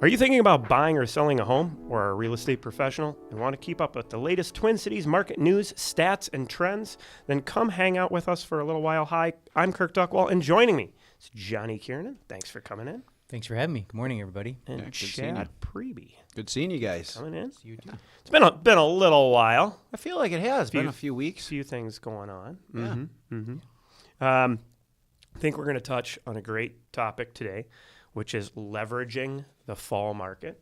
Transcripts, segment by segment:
Are you thinking about buying or selling a home or are a real estate professional and want to keep up with the latest Twin Cities market news, stats, and trends? Then come hang out with us for a little while. Hi, I'm Kirk Duckwall, and joining me is Jonny Kiernan. Thanks for coming in. Thanks for having me. Good morning, everybody. And Chad Priebe. Good seeing you guys. Coming in. See you too. It's been a little while. I feel like it has been a few weeks. Few things going on. Yeah. I think we're going to touch on a great topic today, which is leveraging the fall market.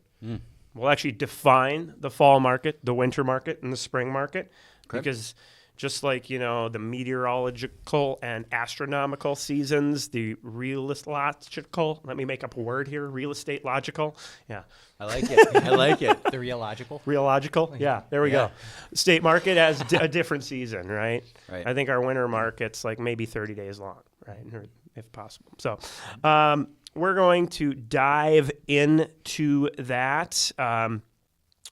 We'll actually define the fall market, the winter market, and the spring market, because just like, the meteorological and astronomical seasons, the realistical, let me make up a word here, real estate logical. Yeah. I like it. The realogical. Realogical? Yeah, there we go. State market has a different season, right? Right. I think our winter market's like maybe 30 days long, right? Or if possible. So we're going to dive into that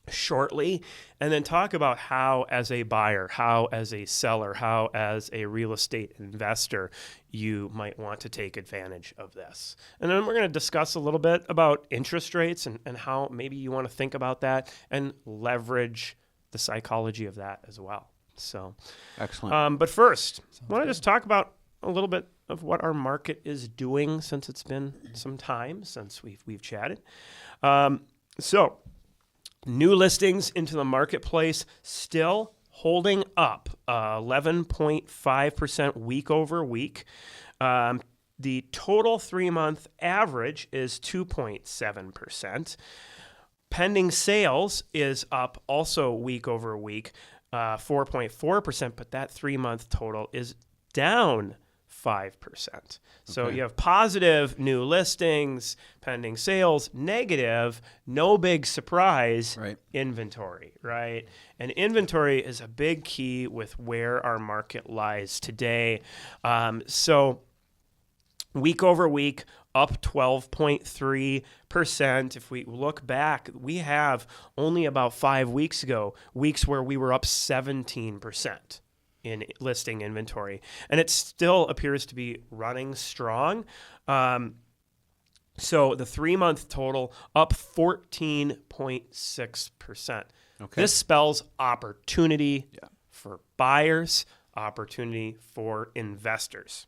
shortly, and then talk about how as a buyer, how as a seller, how as a real estate investor, you might want to take advantage of this. And then we're going to discuss a little bit about interest rates and how maybe you want to think about that and leverage the psychology of that as well. So excellent. But first, I want to just talk about a little bit of what our market is doing since it's been some time since we've chatted. So new listings into the marketplace still holding up 11.5% week over week. The total 3-month average is 2.7%. Pending sales is up also week over week, 4.4%, but that 3-month total is down 5%. So you have positive new listings, pending sales, negative, no big surprise, inventory, right? And inventory is a big key with where our market lies today. So week over week, up 12.3%. If we look back, we have only about 5 weeks ago, weeks where we were up 17%. In listing inventory, and it still appears to be running strong. So the 3-month total up 14.6%. This spells opportunity for buyers, opportunity for investors,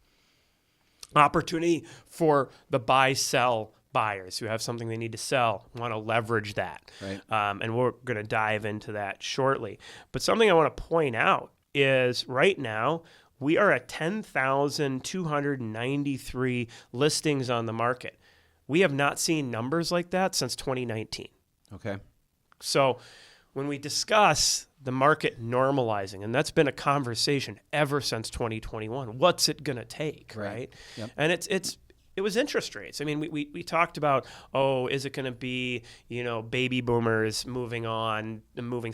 opportunity for the buy-sell buyers who have something they need to sell, want to leverage that. And we're going to dive into that shortly. But something I want to point out is right now we are at 10,293 listings on the market. We have not seen numbers like that since 2019. So when we discuss the market normalizing, and that's been a conversation ever since 2021, what's it going to take, right? And it was interest rates. I mean, we talked about, is it going to be, baby boomers moving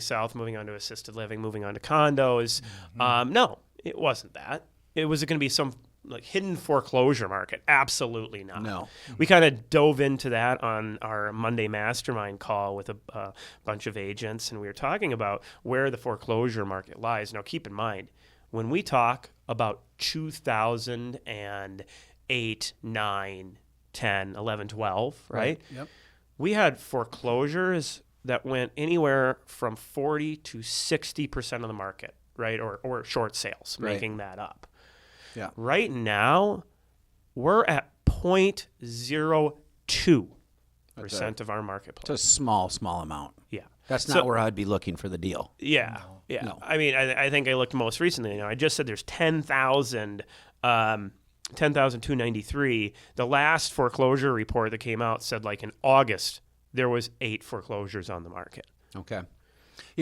south, moving on to assisted living, moving on to condos? No, it wasn't that. Was it going to be some like hidden foreclosure market? Absolutely not. No. We kind of dove into that on our Monday mastermind call with a bunch of agents, and we were talking about where the foreclosure market lies. Now, keep in mind, when we talk about 2008, 9, 10, 11, 12, right? We had foreclosures that went anywhere from 40 to 60% of the market, right? Or short sales, making that up. Right now, we're at 0.02% of our marketplace. It's a small amount. That's not where I'd be looking for the deal. No. I mean, I think I looked most recently. I just said there's 10,293. The last foreclosure report that came out said like in August, there was 8 foreclosures on the market. A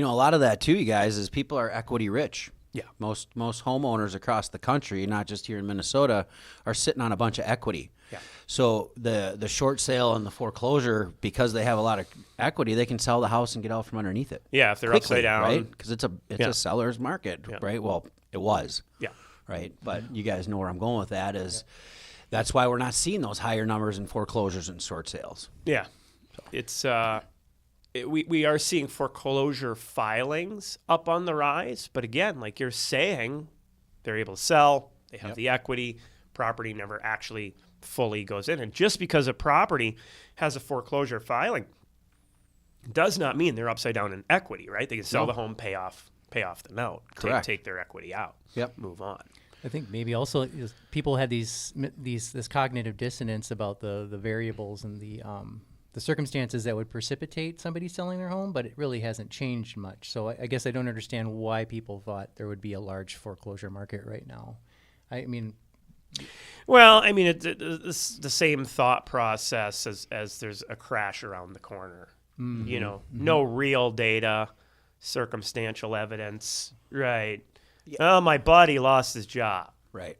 lot of that too, you guys, is people are equity rich. Most homeowners across the country, not just here in Minnesota, are sitting on a bunch of equity. So the short sale and the foreclosure, because they have a lot of equity, they can sell the house and get out from underneath it. If they're quickly, upside down, right? Because it's a seller's market, right? Well, it was. Right. But you guys know where I'm going with that is that's why we're not seeing those higher numbers in foreclosures and short sales. It's we are seeing foreclosure filings up on the rise, but again, like you're saying, they're able to sell, they have the equity, property never actually fully goes in. And just because a property has a foreclosure filing does not mean they're upside down in equity, right? They can sell the home, pay off the note, take their equity out, move on. I think maybe also people had this cognitive dissonance about the variables and the circumstances that would precipitate somebody selling their home, but it really hasn't changed much. So I guess I don't understand why people thought there would be a large foreclosure market right now. Well, I mean, it's the same thought process as there's a crash around the corner. No real data, circumstantial evidence, right? Yeah. Oh, my buddy lost his job. Right.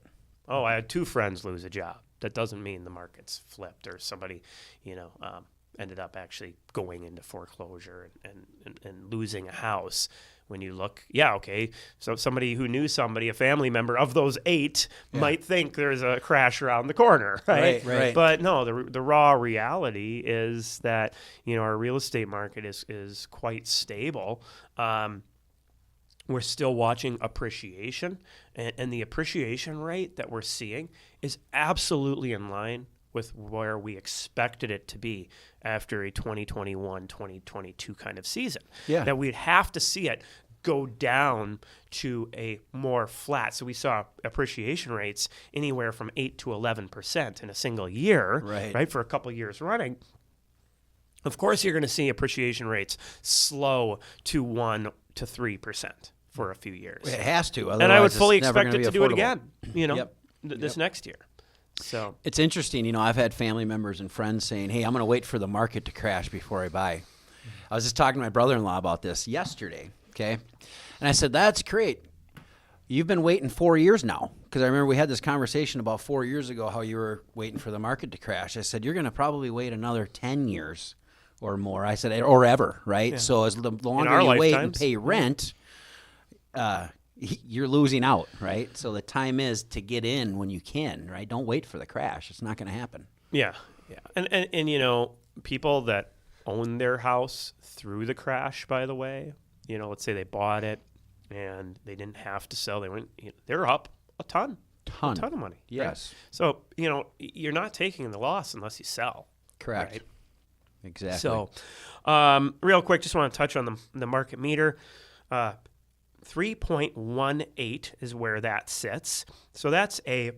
Oh, I had 2 friends lose a job. That doesn't mean the market's flipped or somebody, ended up actually going into foreclosure and losing a house. When you look, so somebody who knew somebody, a family member of those 8, might think there's a crash around the corner, right? Right. But no, the raw reality is that, our real estate market is quite stable. We're still watching appreciation, and the appreciation rate that we're seeing is absolutely in line with where we expected it to be after a 2021, 2022 kind of season. Yeah. That we'd have to see it go down to a more flat. So we saw appreciation rates anywhere from 8 to 11% in a single year, right, for a couple of years running. Of course, you're going to see appreciation rates slow to 1 to 3% for a few years. It has to. And I would fully expect it to do it again, this next year. So it's interesting. I've had family members and friends saying, hey, I'm going to wait for the market to crash before I buy. I was just talking to my brother-in-law about this yesterday, okay? And I said, that's great. You've been waiting 4 years now. Because I remember we had this conversation about 4 years ago how you were waiting for the market to crash. I said, you're going to probably wait another 10 years or more. I said, or ever, right? Yeah. So as the longer you wait and pay rent, you're losing out, right? So the time is to get in when you can, right? Don't wait for the crash. It's not going to happen. Yeah. And people that own their house through the crash, by the way, let's say they bought it and they didn't have to sell. They're up a ton of money. Yes. Right? So, you're not taking the loss unless you sell. Correct. Right? Exactly. So, real quick, just want to touch on the market meter. 3.18 is where that sits. So that's a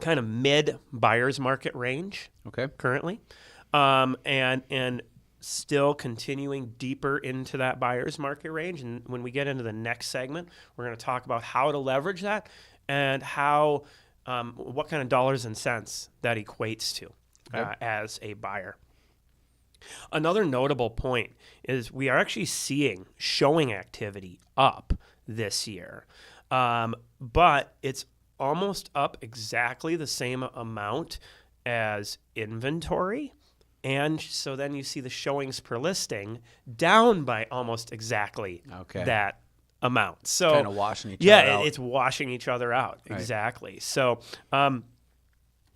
kind of mid buyer's market range currently. And still continuing deeper into that buyer's market range. And when we get into the next segment, we're going to talk about how to leverage that and how what kind of dollars and cents that equates to as a buyer. Another notable point is we are actually seeing showing activity up this year, but it's almost up exactly the same amount as inventory. And so then you see the showings per listing down by almost exactly that amount. So kind of washing each other out. Yeah, it's washing each other out. Right. Exactly. So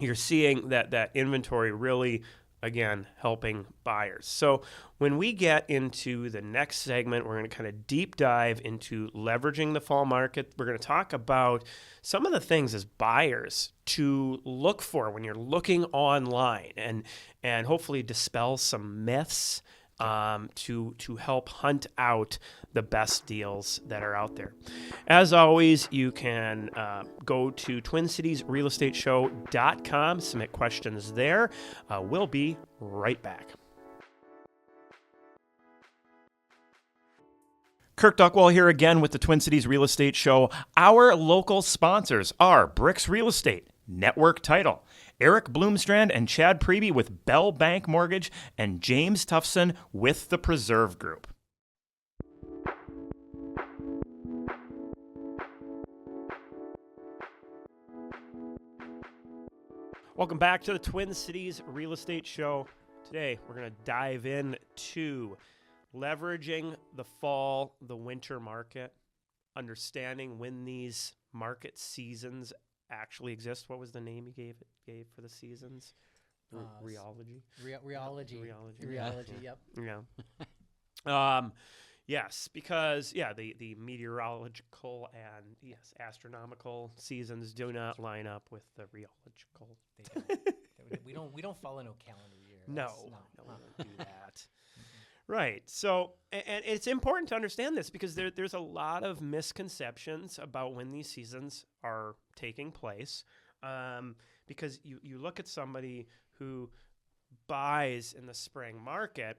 you're seeing that inventory really, again, helping buyers. So when we get into the next segment, we're going to kind of deep dive into leveraging the fall market. We're going to talk about some of the things as buyers to look for when you're looking online and hopefully dispel some myths to help hunt out the best deals that are out there. As always, you can go to TwinCitiesRealEstateShow.com, submit questions there. We'll be right back. Kirk Duckwall here again with the Twin Cities Real Estate Show. Our local sponsors are BRIX Real Estate, Network Title, Eric Bloomstrand and Chad Priebe with Bell Bank Mortgage, and James Tufson with the Preserve Group. Welcome back to the Twin Cities Real Estate Show. Today, we're going to dive into leveraging the fall, the winter market, understanding when these market seasons actually exist. What was the name you gave for the seasons? Rheology. Rheology. Yep. Yeah. Yes, because the meteorological and astronomical seasons do not line up with the rheological. They don't. we don't follow no calendar year. No, we don't do that. Right. So, and it's important to understand this because there's a lot of misconceptions about when these seasons are taking place. Because you look at somebody who buys in the spring market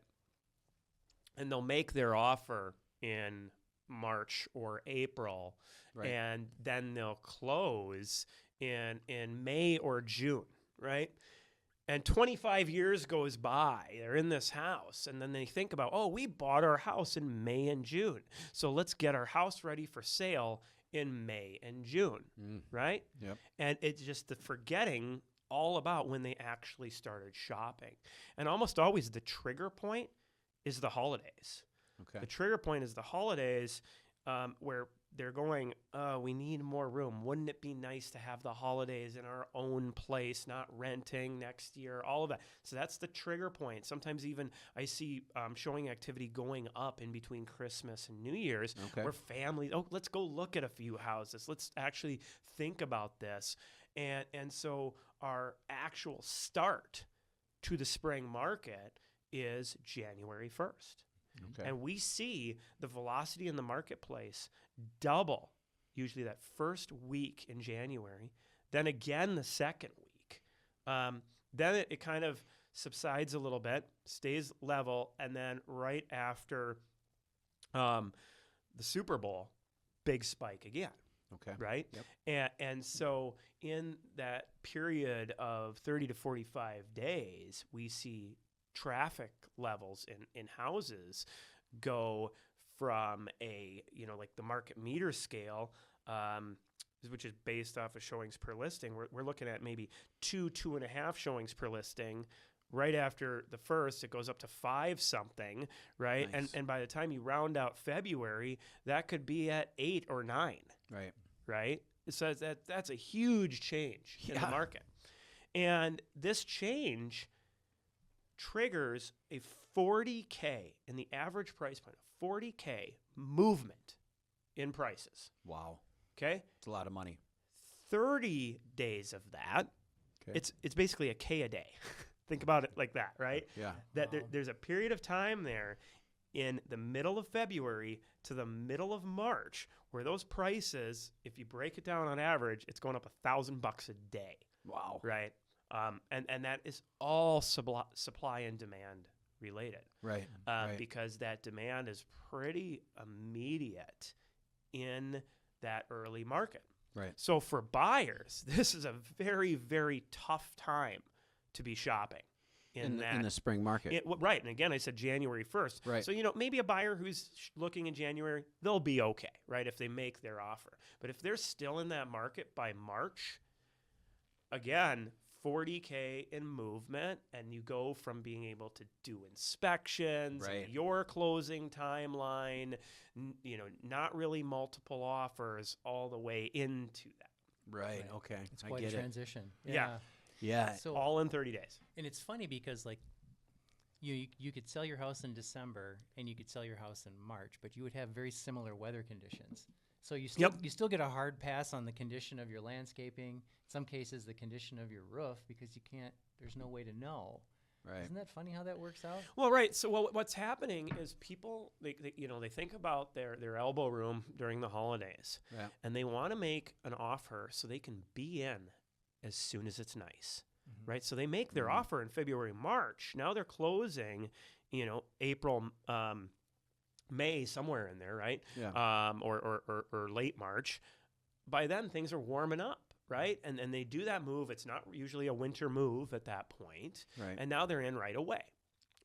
and they'll make their offer in March or April, Right. and then they'll close in May or June, right? And 25 years goes by, they're in this house, and then they think about, oh, we bought our house in May and June, so let's get our house ready for sale in May and June, right? Yep. And it's just the forgetting all about when they actually started shopping. And almost always the trigger point is the holidays. Okay. The trigger point is the holidays where they're going, we need more room. Wouldn't it be nice to have the holidays in our own place, not renting next year, all of that. So that's the trigger point. Sometimes even I see showing activity going up in between Christmas and New Year's where families, let's go look at a few houses. Let's actually think about this. And so our actual start to the spring market is January 1st. Okay. And we see the velocity in the marketplace double, usually that first week in January, then again the second week. Then it kind of subsides a little bit, stays level, and then right after the Super Bowl, big spike again. Okay. Right? Yep. And so in that period of 30 to 45 days, we see traffic levels in houses go from like the market meter scale, which is based off of showings per listing. We're looking at maybe 2.5 showings per listing. Right after the first, it goes up to 5 something, right? Nice. And by the time you round out February, that could be at 8 or 9. Right? So that's a huge change in the market. And this change triggers a 40K in the average price point, a 40K movement in prices. Wow. Okay? It's a lot of money. 30 days of that, it's basically a K a day. Think about it like that, right? Yeah. That there's a period of time there in the middle of February to the middle of March where those prices, if you break it down on average, it's going up $1,000 a day. Wow. Right? And that is all supply and demand related. Right. Because that demand is pretty immediate in that early market. Right. So for buyers, this is a very, very tough time to be shopping in the spring market. Right. And again, I said January 1st. Right. So, maybe a buyer who's looking in January, they'll be okay, right, if they make their offer. But if they're still in that market by March, again, 40K in movement, and you go from being able to do inspections, your closing timeline, not really multiple offers all the way into that. Right. Okay. It's quite a transition. Yeah. So all in 30 days. And it's funny because like you could sell your house in December and you could sell your house in March, but you would have very similar weather conditions. So you still get a hard pass on the condition of your landscaping, in some cases the condition of your roof, because there's no way to know. Right. Isn't that funny how that works out? Well, right. So what's happening is people, they think about their elbow room during the holidays, and they want to make an offer so they can be in as soon as it's nice, right? So they make their offer in February, March. Now they're closing, April, May, somewhere in there, right? Yeah. Or late March. By then, things are warming up, right? And they do that move. It's not usually a winter move at that point. Right. And now they're in right away.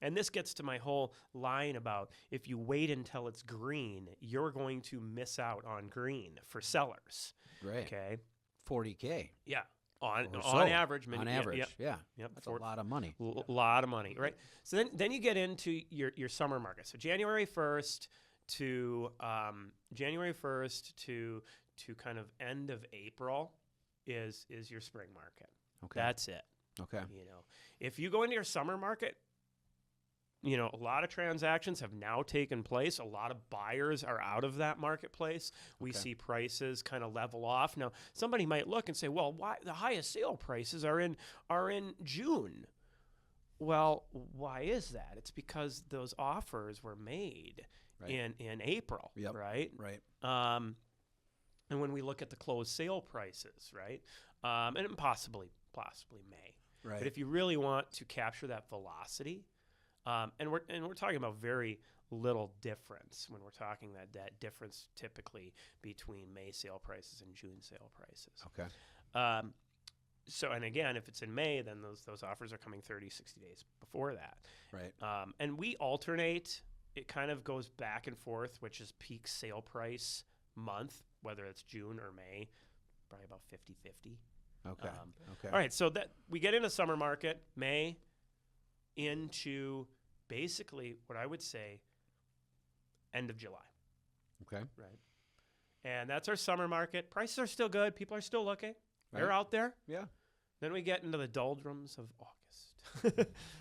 And this gets to my whole line about if you wait until it's green, you're going to miss out on green for sellers. Right. Okay. 40K. Yeah. On average. On average, Yep. That's a lot of money. Lot of money, right? So then you get into your summer market. So January 1st to kind of end of April is your spring market. Okay. That's it. Okay. If you go into your summer market, a lot of transactions have now taken place. A lot of buyers are out of that marketplace. We see prices kind of level off. Now, somebody might look and say, well, why the highest sale prices are in June? Well, why is that? It's because those offers were made in April, right? Right. And when we look at the closed sale prices, right, and possibly May, Right. But if you really want to capture that velocity, and we're talking about very little difference when we're talking that difference typically between May sale prices and June sale prices. Okay. So, and again, if it's in May, then those offers are coming 30, 60 days before that. Right. And we alternate. It kind of goes back and forth, which is peak sale price month, whether it's June or May, probably about 50-50. Okay. All right, so that we get into summer market, May, into basically what I would say end of July. Okay. Right. And that's our summer market. Prices are still good. People are still looking. Right. They're out there. Yeah. Then we get into the doldrums of August.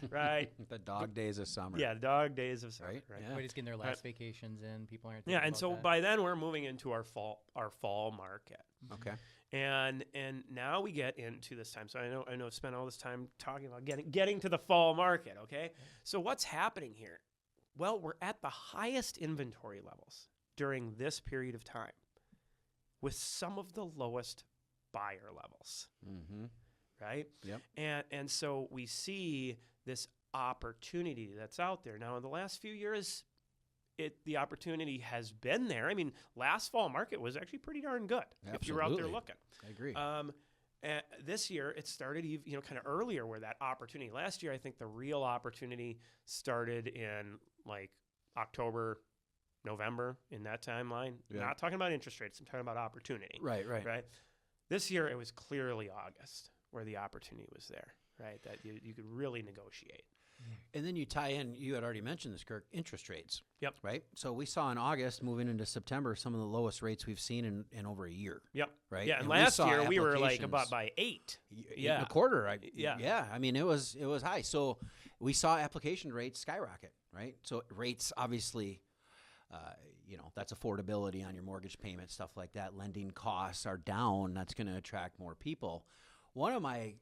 Right. The dog days of summer. Yeah, the dog days of summer. Right. Right. Yeah. Everybody's getting their last vacations in. People aren't. Yeah, thinking and about so that. by then we're moving into our fall market. Okay. And now we get into this time. So I know I've spent all this time talking about getting to the fall market, okay? So what's happening here? Well, we're at the highest inventory levels during this period of time with some of the lowest buyer levels. Mm-hmm. Right? Yep. And so we see this opportunity that's out there. Now in the last few years, the opportunity has been there. I mean, last fall market was actually pretty darn good if you were out there Absolutely. looking. I agree. And this year, it started kind of earlier where that opportunity. Last year, I think the real opportunity started in like October, November, in that timeline. Yeah. Not talking about interest rates. I'm talking about opportunity. Right. This year, it was clearly August where the opportunity was there, right? That you could really negotiate. And then you tie in, you had already mentioned this, Kirk, interest rates. Yep. Right? So we saw in August, moving into September, some of the lowest rates we've seen in over a year. Yep. Right? Yeah, and And we last saw year we were like applications- about by 8. Eight and a quarter. Right? Yeah. Yeah. I mean, it was high. So we saw application rates skyrocket, right? So rates obviously, that's affordability on your mortgage payment, stuff like that. Lending costs are down. That's going to attract more people. One of my,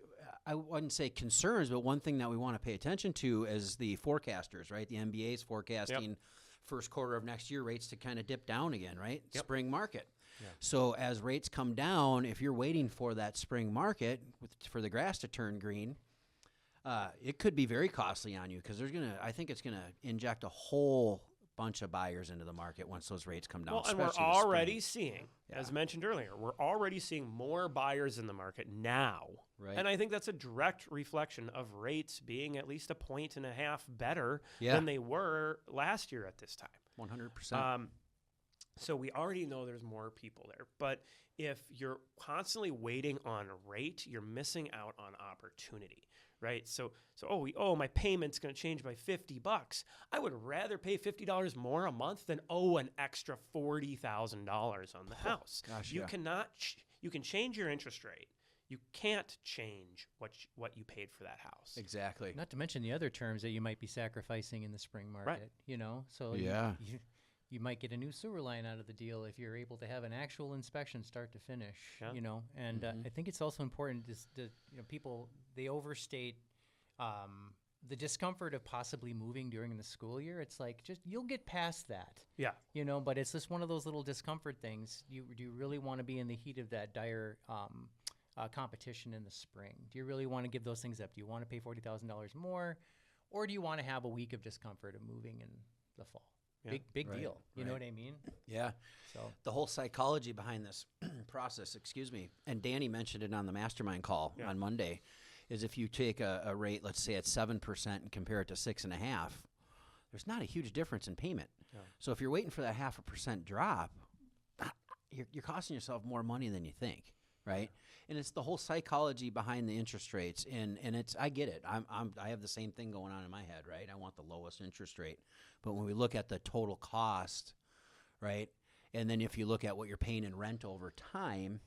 I wouldn't say concerns, but one thing that we want to pay attention to is the forecasters, right? The MBA is forecasting first quarter of next year rates to kind of dip down again, right? Yep. Spring market. Yeah. So as rates come down, if you're waiting for that spring market for the grass to turn green, it could be very costly on you because I think it's going to inject a whole bunch of buyers into the market once those rates come down. Well, and we're especially this already spring. seeing, as mentioned earlier, we're already seeing more buyers in the market now. Right. And I think that's a direct reflection of rates being at least 1.5 points better Yeah. than they were last year at this time. 100%. So we already know there's more people there. But if you're constantly waiting on rate, you're missing out on opportunity, right? So my payment's going to change by $50. I would rather pay $50 more a month than an extra $40,000 on the house. Gosh, you yeah. cannot. You can change your interest rate. You can't change what you paid for that house. Exactly. Not to mention the other terms that you might be sacrificing in the spring market. Right. So Yeah. you might get a new sewer line out of the deal if you're able to have an actual inspection start to finish. Yeah. And I think it's also important people they overstate the discomfort of possibly moving during the school year. It's like you'll get past that. Yeah. But it's just one of those little discomfort things. Do you really want to be in the heat of that dire competition in the spring? Do you really want to give those things up? Do you want to pay $40,000 more, or do you want to have a week of discomfort of moving in the fall? Yeah. Big Right, deal. You know right. what I mean? Yeah. So The whole psychology behind this process, and Danny mentioned it on the mastermind call on Monday, is if you take a rate, let's say at 7% and compare it to 6.5%, there's not a huge difference in payment. Yeah. So if you're waiting for that 0.5% drop, you're costing yourself more money than you think. Right, and it's the whole psychology behind the interest rates, and it's I get it. I have the same thing going on in my head, right? I want the lowest interest rate, but when we look at the total cost, right, and then if you look at what you're paying in rent over time,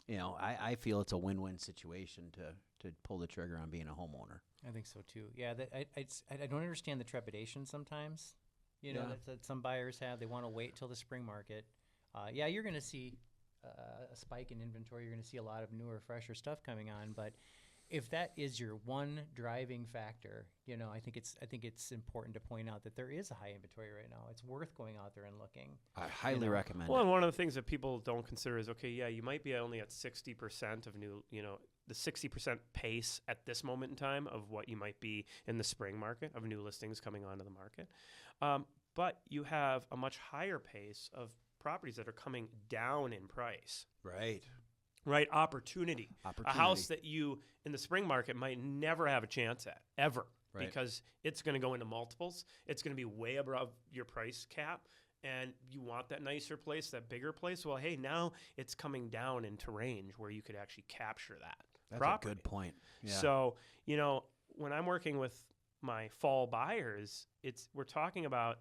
I feel it's a win-win situation to to pull the trigger on being a homeowner. I think so too. Yeah, I don't understand the trepidation sometimes. That some buyers have. They want to wait till the spring market. Yeah, you're going to see a spike in inventory. You're going to see a lot of newer, fresher stuff coming on. But if that is your one driving factor, I think it's important to point out that there is a high inventory right now. It's worth going out there and looking. I highly recommend Well, it. and one of the things that people don't consider is, okay, yeah, you might be only at 60% of new, the 60% pace at this moment in time of what you might be in the spring market of new listings coming onto the market. But you have a much higher pace of properties that are coming down in price. Right. Opportunity. A house that you in the spring market might never have a chance at ever, because it's going to go into multiples. It's going to be way above your price cap, and you want that nicer place, that bigger place. Well, hey, now it's coming down into range where you could actually capture that. That's property. a good point. Yeah. So, when I'm working with my fall buyers, we're talking about,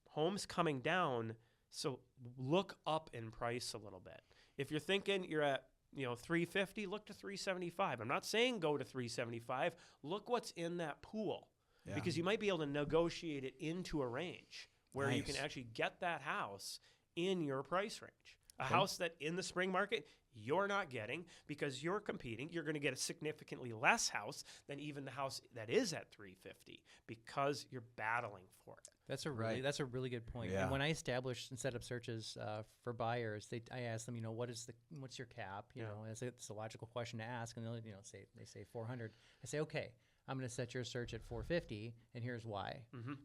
homes coming down. So look up in price a little bit. If you're thinking you're at, $350, look to $375. I'm not saying go to $375. Look what's in that pool, because you might be able to negotiate it into a range where you can actually get that house in your price range. A house that in the spring market you're not getting because you're competing. You're going to get a significantly less house than even the house that is at $350 because you're battling for it. That's a really good point. Yeah. And when I establish and set up searches for buyers, I ask them, what's your cap? It's a logical question to ask, and they'll say 400. I say, okay, I'm going to set your search at 450, and here's why.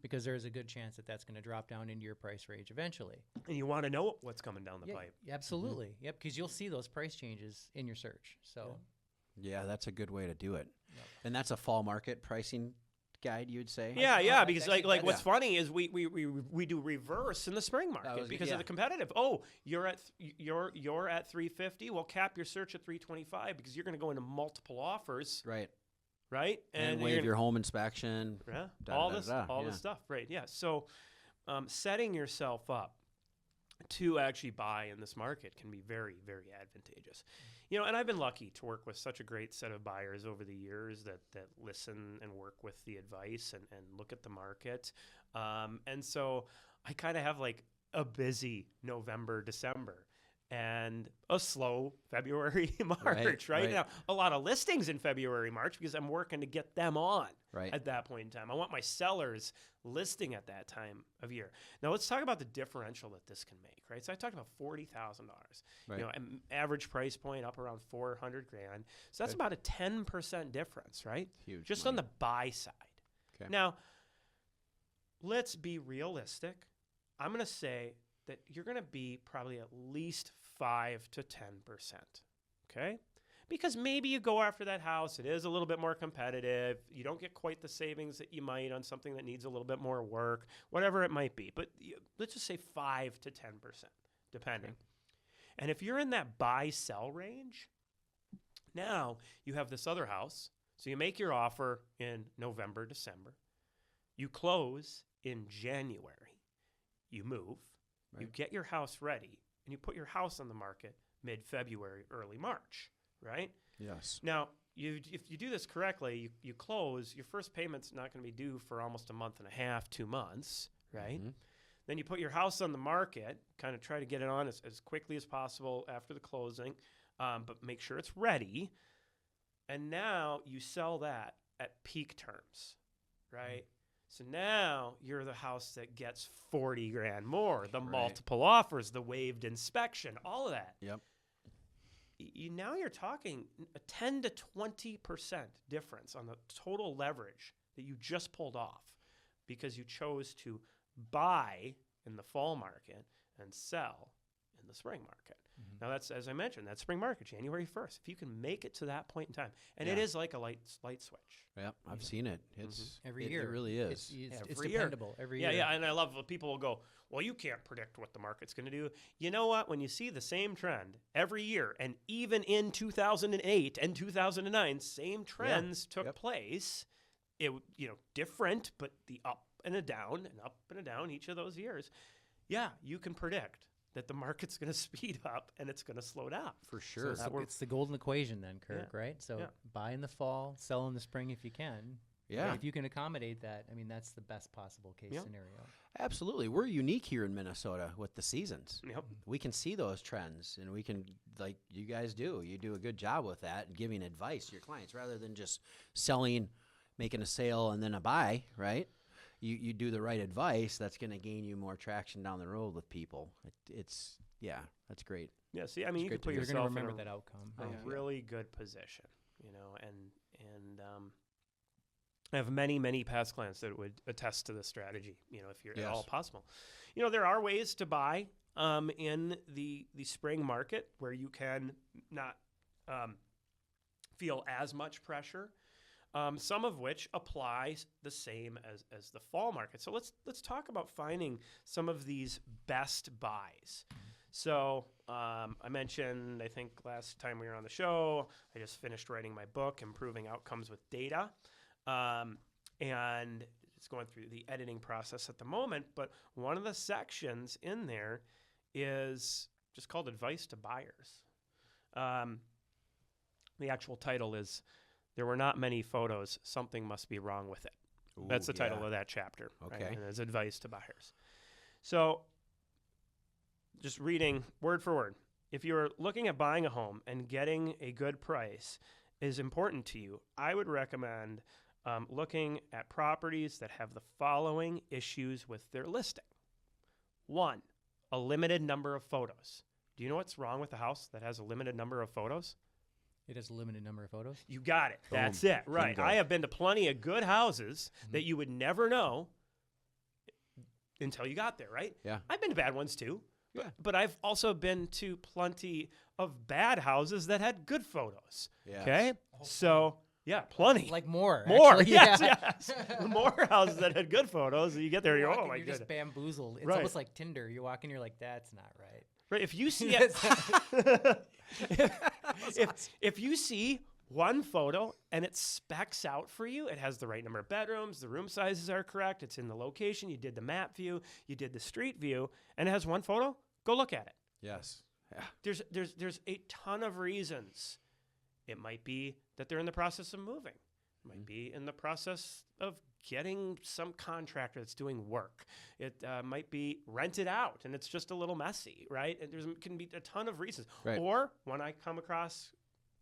Because there's a good chance that that's going to drop down into your price range eventually. And you want to know what's coming down the pipe. Absolutely. Yep, because you'll see those price changes in your search. So, yeah, that's a good way to do it. Yep. And that's a fall market pricing guide, you'd say? Yeah, because what's funny is we do reverse in the spring market because of the competitive. Oh, you're at 350. Well, cap your search at 325 because you're going to go into multiple offers. Right, and waive your home inspection. All this stuff. Right, yeah. So, setting yourself up to actually buy in this market can be very, very advantageous. And I've been lucky to work with such a great set of buyers over the years that listen and work with the advice and look at the market. And so I kind of have like a busy November, December, and a slow February, March, right? Now, a lot of listings in February, March, because I'm working to get them on at that point in time. I want my sellers listing at that time of year. Now, let's talk about the differential that this can make, right? So I talked about $40,000, an average price point up around $400,000. So that's about a 10% difference, right? Huge. Just money. on the buy side. Okay. Now, let's be realistic. I'm going to say that you're going to be probably at least 5 to 10%, okay? Because maybe you go after that house. It is a little bit more competitive. You don't get quite the savings that you might on something that needs a little bit more work, whatever it might be. But let's just say 5 to 10%, depending. Okay. And if you're in that buy-sell range, now you have this other house. So you make your offer in November, December. You close in January. You move. You get your house ready, and you put your house on the market mid-February, early March, right? Yes. Now, if you do this correctly, you close, your first payment's not going to be due for almost a month and a half, 2 months, right? Then you put your house on the market, kind of try to get it on as quickly as possible after the closing, but make sure it's ready. And now you sell that at peak terms, right? So now you're the house that gets $40,000 more, the multiple offers, the waived inspection, all of that. Yep. Now you're talking a 10 to 20% difference on the total leverage that you just pulled off because you chose to buy in the fall market and sell in the spring market. Now that's, as I mentioned, that spring market, January 1st. If you can make it to that point in time, and it is like a light switch. Yep, I've seen it. It's every year. It really is. It's dependable every year. Yeah, and I love when people will go, well, you can't predict what the market's going to do. You know what? When you see the same trend every year, and even in 2008 and 2009, same trends took place. It different, but the up and a down and up and a down each of those years. Yeah, you can predict that the market's going to speed up and it's going to slow down. For sure. So it's the golden equation then, Kirk, right? So buy in the fall, sell in the spring if you can. Yeah. If you can accommodate that, I mean, that's the best possible case scenario. Absolutely. We're unique here in Minnesota with the seasons. Yep. We can see those trends, and we can, like you guys do. You do a good job with that and giving advice to your clients rather than just selling, making a sale, and then a buy, right? You do the right advice. That's going to gain you more traction down the road with people. That's great. Yeah, see, I mean, you can put You're going to yourself in remember that outcome. a really good position, you know, and I have many past clients that would attest to this strategy, you know, if you're at all possible. You know, there are ways to buy in the spring market where you can not feel as much pressure, some of which applies the same as the fall market. So let's talk about finding some of these best buys. So I mentioned, I think last time we were on the show, I just finished writing my book, Improving Outcomes with Data. And it's going through the editing process at the moment. But one of the sections in there is just called Advice to Buyers. The actual title is There Were Not Many Photos. Something Must Be Wrong with It. Ooh, That's the title of that chapter. Okay. Right? And it's Advice to Buyers. So just reading word for word. If you're looking at buying a home and getting a good price is important to you, I would recommend looking at properties that have the following issues with their listing. 1, a limited number of photos. Do you know what's wrong with a house that has a limited number of photos? It has a limited number of photos? You got it. Boom. That's it. Right. Bingo. I have been to plenty of good houses that you would never know until you got there, right? Yeah. I've been to bad ones too. Yeah. But I've also been to plenty of bad houses that had good photos. Yes. Okay? So, yeah, plenty. Like more. More, actually, yes, yeah. yes. More houses that had good photos. You get there, You're you're, walking, oh my you're goodness. just bamboozled. It's Right. almost like Tinder. You walk in, you're like, that's not right. Right, if you see if you see one photo and it specs out for you, it has the right number of bedrooms, the room sizes are correct, it's in the location, you did the map view, you did the street view, and it has one photo, go look at it. Yes. Yeah. There's a ton of reasons. It might be that they're in the process of moving. It might be in the process of getting some contractor that's doing work. It might be rented out and it's just a little messy, right? And there can be a ton of reasons. Right. Or one I come across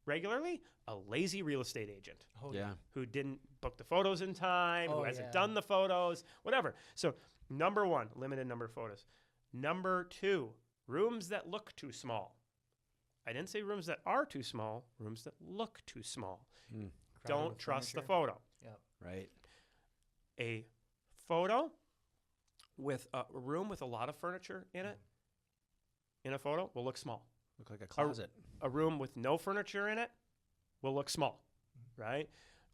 regularly, a lazy real estate agent Oh, Yeah. who didn't book the photos in time, who Oh, hasn't yeah. done the photos, whatever. So number 1, limited number of photos. Number 2, rooms that look too small. I didn't say rooms that are too small, rooms that look too small. Crowded Don't with trust the furniture. photo. Yep. Right. A photo with a room with a lot of furniture in it, in a photo, will look small. Look like a closet. A room with no furniture in it will look small, right?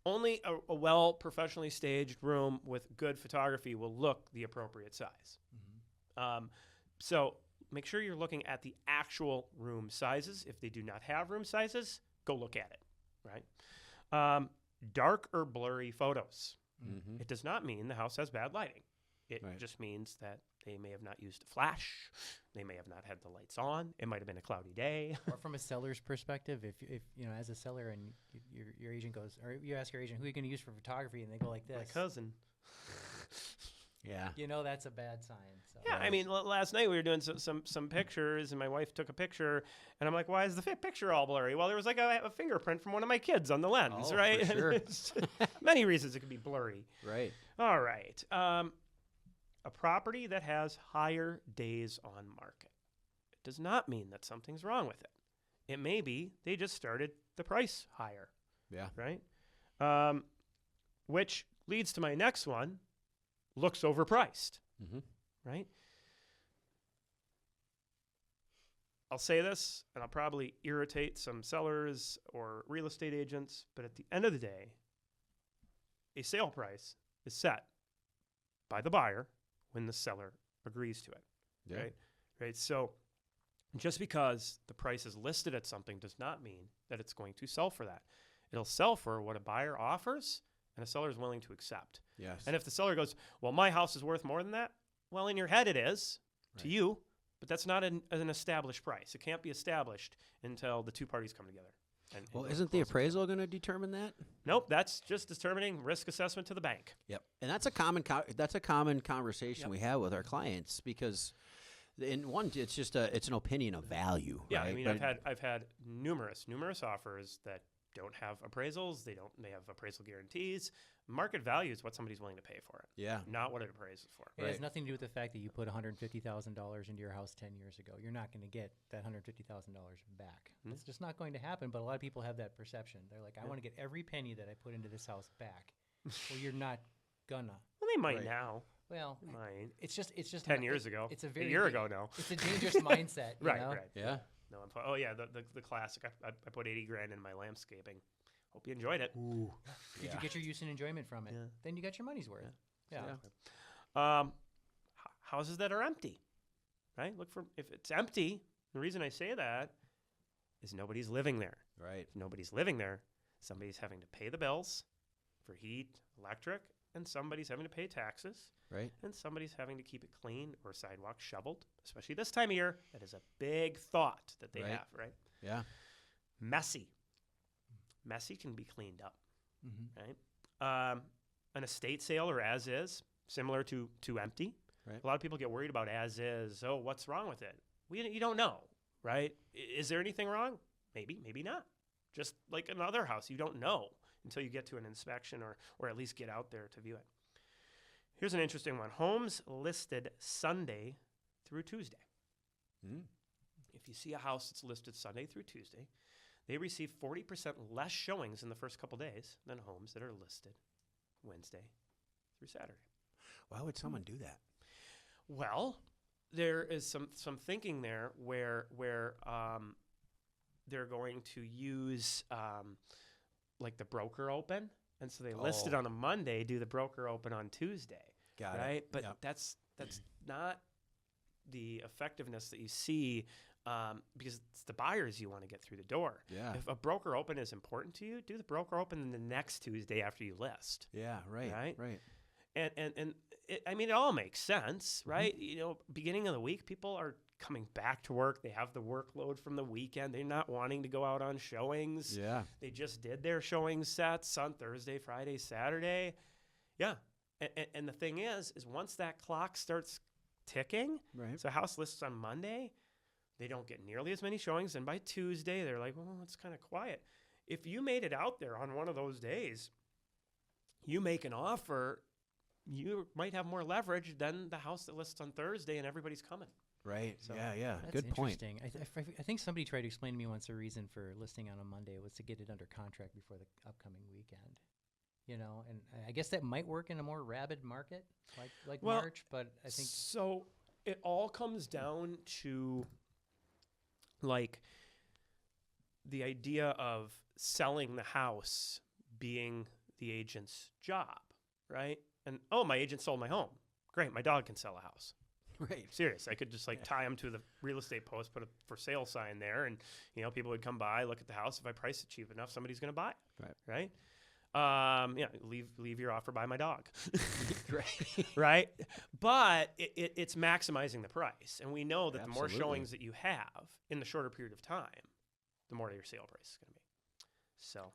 Only a well professionally staged room with good photography will look the appropriate size. So make sure you're looking at the actual room sizes. If they do not have room sizes, go look at it, right? Dark or blurry photos. Mm-hmm. It does not mean the house has bad lighting. It Right. just means that they may have not used a flash. They may have not had the lights on. It might have been a cloudy day. Or from a seller's perspective, if you know, as a seller and your agent goes, or you ask your agent, who are you going to use for photography? And they go like My this. cousin. Yeah. You know that's a bad sign. So. Yeah, I mean, last night we were doing some pictures, and my wife took a picture, and I'm like, "Why is the picture all blurry?" Well, there was like a fingerprint from one of my kids on the lens, Oh, right? for sure. It's many reasons it could be blurry. Right. All right, a property that has higher days on market. It does not mean that something's wrong with it. It may be they just started the price higher, Yeah. right? Which leads to my next one. Looks overpriced. Mm-hmm. Right? I'll say this, and I'll probably irritate some sellers or real estate agents, but at the end of the day, a sale price is set by the buyer when the seller agrees to it. Yeah. Right? Right? So just because the price is listed at something does not mean that it's going to sell for that. It'll sell for what a buyer offers and a seller is willing to accept. Yes. And if the seller goes, well, my house is worth more than that, well, in your head it is. To Right. you, but that's not an established price. It can't be established until the two parties come together. Well, isn't the appraisal going to determine that? Nope, that's just determining risk assessment to the bank. Yep, and that's a common conversation we have with our clients because, in one, it's just it's an opinion of value. Yeah, right? I mean, I've had numerous offers that don't have appraisals. They have appraisal guarantees. Market value is what somebody's willing to pay for it. Yeah, not what it appraises for. It has nothing to do with the fact that you put $150,000 into your house 10 years ago. You're not going to get that $150,000 back. It's just not going to happen. But a lot of people have that perception. They're like, I want to get every penny that I put into this house back. Well, you're not gonna. Well, they might now. Well, they might. It's just 10 years ago. It's a year ago now. It's a dangerous mindset. You know? Right. Yeah. No, oh yeah, the classic. I put $80,000 in my landscaping. Hope you enjoyed it. Ooh. Did you get your use and enjoyment from it? Yeah. Then you got your money's worth. Yeah. Houses that are empty, right? Look for if it's empty. The reason I say that is nobody's living there. Right. If nobody's living there, somebody's having to pay the bills for heat, electric, and somebody's having to pay taxes. Right. And somebody's having to keep it clean or sidewalks shoveled, especially this time of year. That is a big thought that they have, right? Yeah. Messy can be cleaned up, right? An estate sale or as is, similar to empty. Right. A lot of people get worried about as is. Oh, what's wrong with it? You don't know, right? Is there anything wrong? Maybe, maybe not. Just like another house, you don't know until you get to an inspection or at least get out there to view it. Here's an interesting one. Homes listed Sunday through Tuesday. If you see a house that's listed Sunday through Tuesday, they receive 40% less showings in the first couple days than homes that are listed Wednesday through Saturday. Why would someone do that? Well, there is some thinking there where they're going to use like the broker open, and so they list it on a Monday, do the broker open on Tuesday. Got right? it. But that's not the effectiveness that you see. Because it's the buyers you want to get through the door. Yeah. If a broker open is important to you, do the broker open the next Tuesday after you list. Yeah, right. And it all makes sense, right? You know, beginning of the week, people are coming back to work. They have the workload from the weekend. They're not wanting to go out on showings. Yeah. They just did their showing sets on Thursday, Friday, Saturday. Yeah. And the thing is once that clock starts ticking, right. So house lists on Monday, they don't get nearly as many showings. And by Tuesday, they're like, well, it's kind of quiet. If you made it out there on one of those days, you make an offer, you might have more leverage than the house that lists on Thursday and everybody's coming. Right. So, yeah. That's Good point. interesting. I think somebody tried to explain to me once the reason for listing on a Monday was to get it under contract before the upcoming weekend. You know, and I guess that might work in a more rabid market like March, but I think so. It all comes down to like the idea of selling the house being the agent's job, right? And my agent sold my home. Great, my dog can sell a house. Right. Serious. I could just tie them to the real estate post, put a for sale sign there, and people would come by, look at the house. If I price it cheap enough, somebody's going to buy it. Right. Leave your offer by my dog. Right. Right. But it's maximizing the price. And we know that the more Absolutely. showings that you have in the shorter period of time, the more your sale price is going to be. So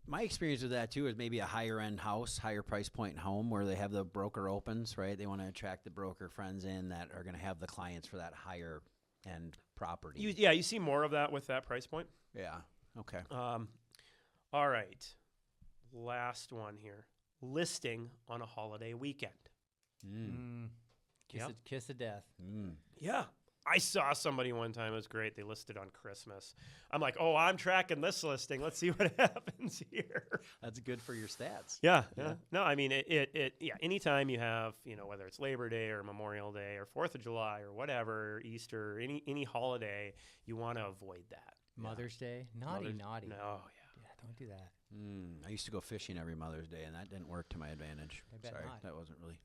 my experience with that too is maybe a higher end house, higher price point home where they have the broker opens, right? They want to attract the broker friends in that are going to have the clients for that higher end property. you see more of that with that price point. Yeah. Okay. All right. Last one here. Listing on a holiday weekend. kiss of death. Yeah. I saw somebody one time. It was great. They listed on Christmas. I'm like, I'm tracking this listing. Let's see what happens here. That's good for your stats. Yeah. No, I mean, anytime you have, whether it's Labor Day or Memorial Day or 4th of July or whatever, Easter, any holiday, you want to avoid that. Mother's Day? Naughty. No, yeah. Yeah, don't do that. I used to go fishing every Mother's Day, and that didn't work to my advantage. I bet Sorry, not. that wasn't really...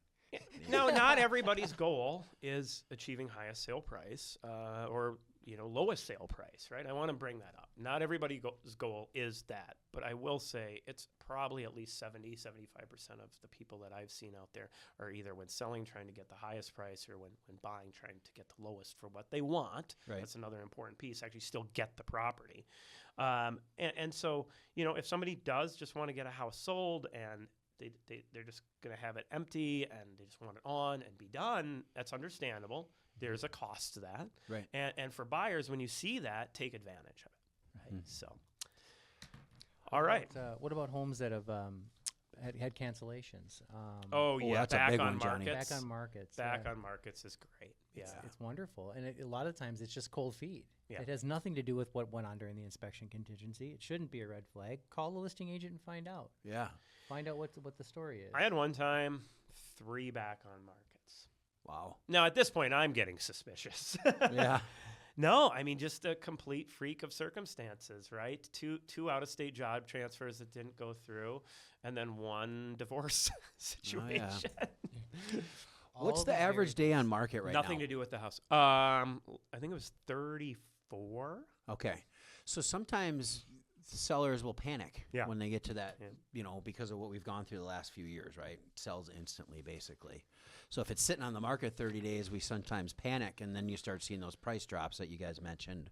No, not everybody's goal is achieving highest sale price or lowest sale price, right? I want to bring that up. Not everybody's goal is that, but I will say it's probably at least 70-75% of the people that I've seen out there are either when selling trying to get the highest price, or when buying trying to get the lowest for what they want. Right. That's another important piece, actually still get the property. And so, if somebody does just want to get a house sold and they're just going to have it empty and they just want it on and be done, that's understandable. There's a cost to that. Right. And for buyers, when you see that, take advantage of it. Right. So, all right. What about homes that have had cancellations? That's a big one, Johnny. Back on markets. Back on markets is great. Yeah. It's wonderful. And a lot of times it's just cold feet. Yeah. It has nothing to do with what went on during the inspection contingency. It shouldn't be a red flag. Call the listing agent and find out. Yeah. Find out what the story is. I had one time 3 back on markets. Wow. Now, at this point, I'm getting suspicious. Yeah. No, I mean, just a complete freak of circumstances, right? Two out-of-state job transfers that didn't go through, and then 1 divorce situation. Oh, yeah. What's the average day on market right now? Nothing to do with the house. I think it was 34. Okay. So sometimes sellers will panic Yeah. when they get to that, because of what we've gone through the last few years, right? It sells instantly, basically. So if it's sitting on the market 30 days, we sometimes panic, and then you start seeing those price drops that you guys mentioned.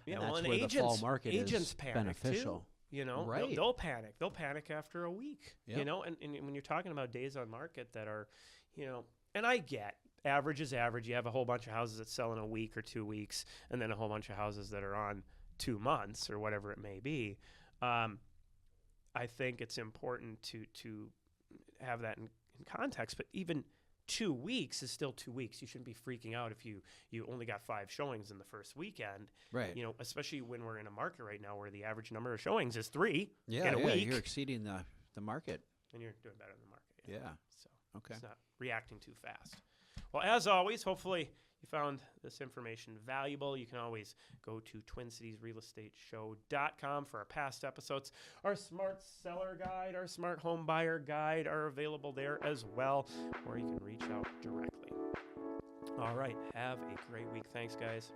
Yeah, and that's and where agents, the fall market agents is panic beneficial. too. Right. They'll panic. They'll panic after a week. Yep. And when you're talking about days on market that are, and I get average is average. You have a whole bunch of houses that sell in a week or 2 weeks, and then a whole bunch of houses that are on 2 months or whatever it may be. I think it's important to have that in context, but even 2 weeks is still 2 weeks. You shouldn't be freaking out if you only got 5 showings in the first weekend. Right. Especially when we're in a market right now where the average number of showings is 3 Yeah, in a week. You're exceeding the market. And you're doing better than the market. Yeah. So Okay. it's not reacting too fast. Well, as always, hopefully you found this information valuable. You can always go to TwinCitiesRealEstateShow.com for our past episodes. Our Smart Seller Guide, our Smart Home Buyer Guide are available there as well, or you can reach out directly. All right. Have a great week. Thanks, guys.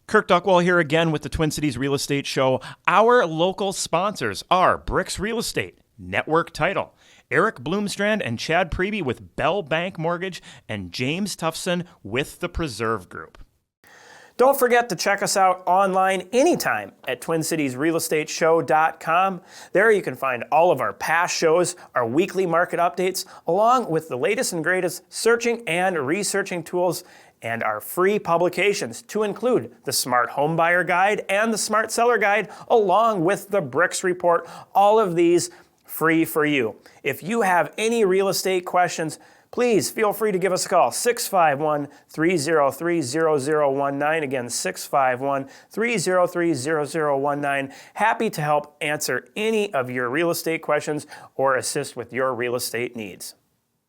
Kirk Duckwall here again with the Twin Cities Real Estate Show. Our local sponsors are BRIX Real Estate, Network Title, Eric Bloomstrand and Chad Priebe with Bell Bank Mortgage, and James Tufson with the Preserve Group. Don't forget to check us out online anytime at TwinCitiesRealEstateShow.com. There you can find all of our past shows, our weekly market updates, along with the latest and greatest searching and researching tools, and our free publications to include the Smart Home Buyer Guide and the Smart Seller Guide, along with the BRIX Report. All of these free for you. If you have any real estate questions, please feel free to give us a call, 651-303-0019. Again, 651-303-0019. Happy to help answer any of your real estate questions or assist with your real estate needs.